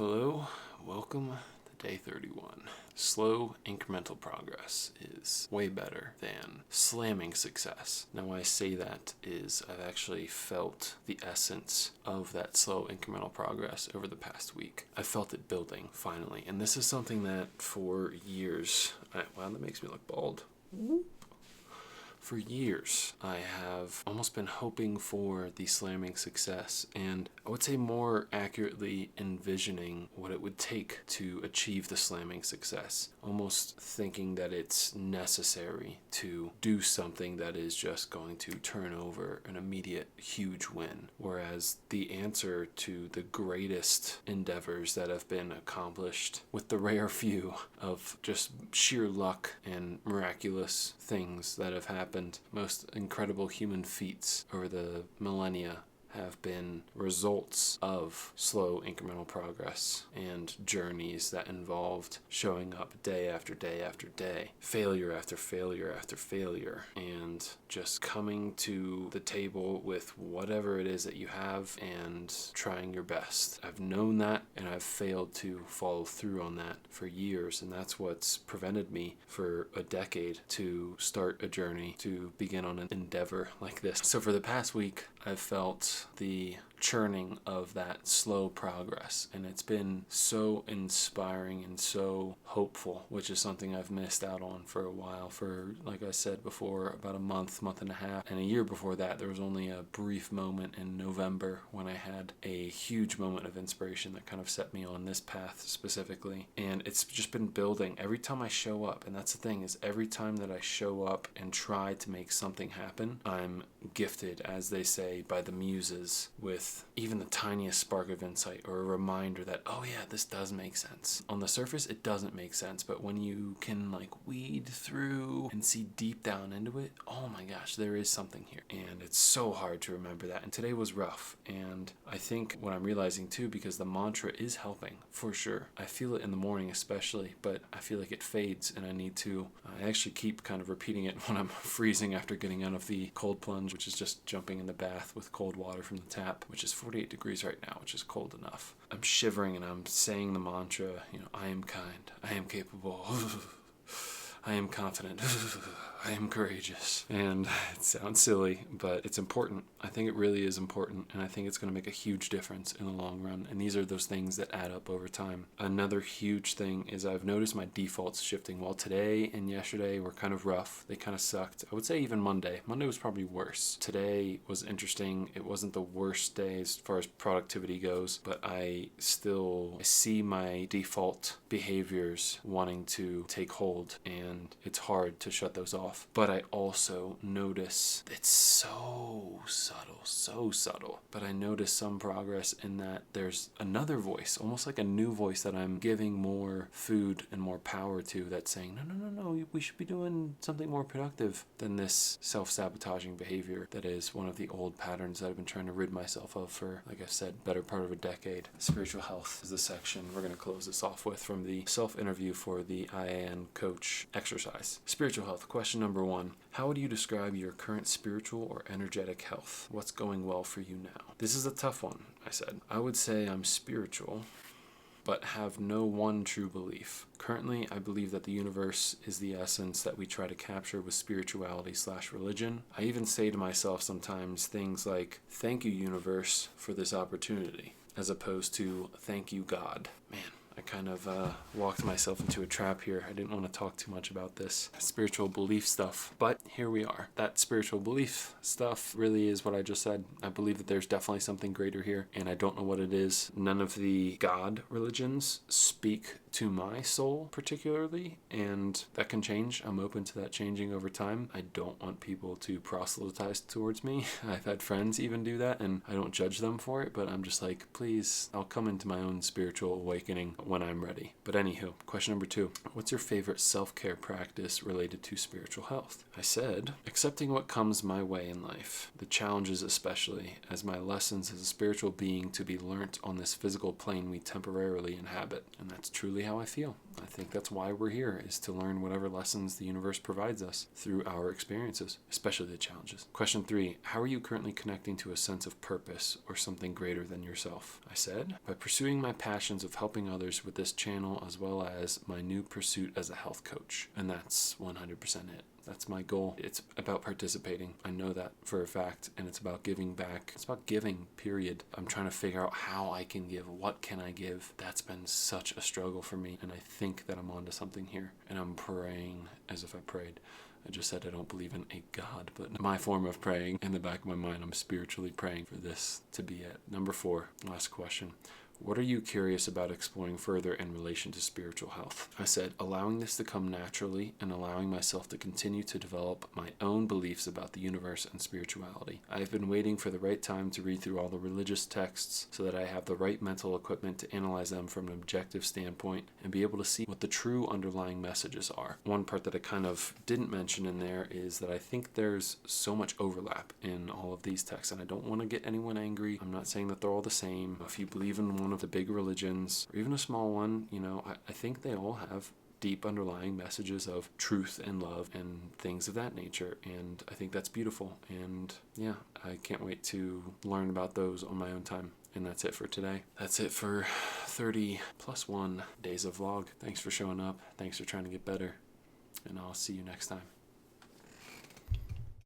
Hello, welcome to day 31. Slow incremental progress is way better than slamming success. Now why I say that is I've actually felt the essence of that slow incremental progress over the past week. I felt it building finally, and this is something that for years, wow, that makes me look bald. For years, I have almost been hoping for the slamming success, and I would say more accurately envisioning what it would take to achieve the slamming success. Almost thinking that it's necessary to do something that is just going to turn over an immediate huge win. Whereas the answer to the greatest endeavors that have been accomplished, with the rare few of just sheer luck and miraculous things that have happened, most incredible human feats over the millennia have been results of slow incremental progress and journeys that involved showing up day after day after day, failure after failure after failure, and just coming to the table with whatever it is that you have and trying your best. I've known that, and I've failed to follow through on that for years, and that's what's prevented me for a decade to start a journey, to begin on an endeavor like this. So for the past week, I've felt the churning of that slow progress, and it's been so inspiring and so hopeful, which is something I've missed out on for a while. For, like I said before, about a month and a half, and a year before that there was only a brief moment in November when I had a huge moment of inspiration that kind of set me on this path specifically, and it's just been building every time I show up. And that's the thing, is every time that I show up and try to make something happen, I'm gifted, as they say, by the muses with even the tiniest spark of insight or a reminder that, oh yeah, this does make sense. On the surface it doesn't make sense, but when you can weed through and see deep down into it, oh my gosh, there is something here. And it's so hard to remember that, and today was rough. And I think what I'm realizing too, because the mantra is helping for sure, I feel it in the morning especially, but I feel like it fades, and I actually keep kind of repeating it when I'm freezing after getting out of the cold plunge, which is just jumping in the bath with cold water from the tap, which is 48 degrees right now, which is cold enough. I'm shivering and I'm saying the mantra, I am kind, I am capable, I am confident, I am courageous. And it sounds silly, but it's important. I think it really is important, and I think it's going to make a huge difference in the long run. And these are those things that add up over time. Another huge thing is I've noticed my defaults shifting. While today and yesterday were kind of rough, they kind of sucked. I would say even Monday. Monday was probably worse. Today was interesting. It wasn't the worst day as far as productivity goes, but I see my default behaviors wanting to take hold, and it's hard to shut those off. But I also notice it's so subtle, but I notice some progress in that there's another voice, almost like a new voice that I'm giving more food and more power to, that's saying, no, we should be doing something more productive than this self-sabotaging behavior that is one of the old patterns that I've been trying to rid myself of for, like I said, better part of a decade. Spiritual health is the section we're going to close this off with from the self-interview for the IAN coach exercise. Spiritual health, question number 1. How would you describe your current spiritual or energetic health? What's going well for you now? This is a tough one, I said. I would say I'm spiritual, but have no one true belief. Currently, I believe that the universe is the essence that we try to capture with spirituality/religion. I even say to myself sometimes things like, thank you, universe, for this opportunity, as opposed to thank you, God. Man, I kind of walked myself into a trap here. I didn't want to talk too much about this spiritual belief stuff, but here we are. That spiritual belief stuff really is what I just said. I believe that there's definitely something greater here, and I don't know what it is. None of the God religions speak to my soul particularly, and that can change. I'm open to that changing over time. I don't want people to proselytize towards me. I've had friends even do that, and I don't judge them for it, but I'm just like, please, I'll come into my own spiritual awakening when I'm ready. But anywho, question number 2. What's your favorite self-care practice related to spiritual health? I said, accepting what comes my way in life, the challenges especially, as my lessons as a spiritual being to be learnt on this physical plane we temporarily inhabit. And that's truly how I feel. I think that's why we're here, is to learn whatever lessons the universe provides us through our experiences, especially the challenges. Question 3, how are you currently connecting to a sense of purpose or something greater than yourself? I said, by pursuing my passions of helping others with this channel, as well as my new pursuit as a health coach. And that's 100% it. That's my goal. It's about participating. I know that for a fact, and it's about giving back. It's about giving, period. I'm trying to figure out how I can give. What can I give? That's been such a struggle for me, and I think that I'm onto something here. And I'm praying as if I prayed. I just said I don't believe in a God, but my form of praying, in the back of my mind, I'm spiritually praying for this to be it. Number 4, last question. What are you curious about exploring further in relation to spiritual health? I said, allowing this to come naturally and allowing myself to continue to develop my own beliefs about the universe and spirituality. I have been waiting for the right time to read through all the religious texts so that I have the right mental equipment to analyze them from an objective standpoint and be able to see what the true underlying messages are. One part that I kind of didn't mention in there is that I think there's so much overlap in all of these texts, and I don't want to get anyone angry. I'm not saying that they're all the same. If you believe in one of the big religions, or even a small one, I think they all have deep underlying messages of truth and love and things of that nature, and I think that's beautiful. And yeah, I can't wait to learn about those on my own time. And that's it for today. That's it for 30 plus 1 days of vlog. Thanks for showing up. Thanks for trying to get better, and I'll see you next time.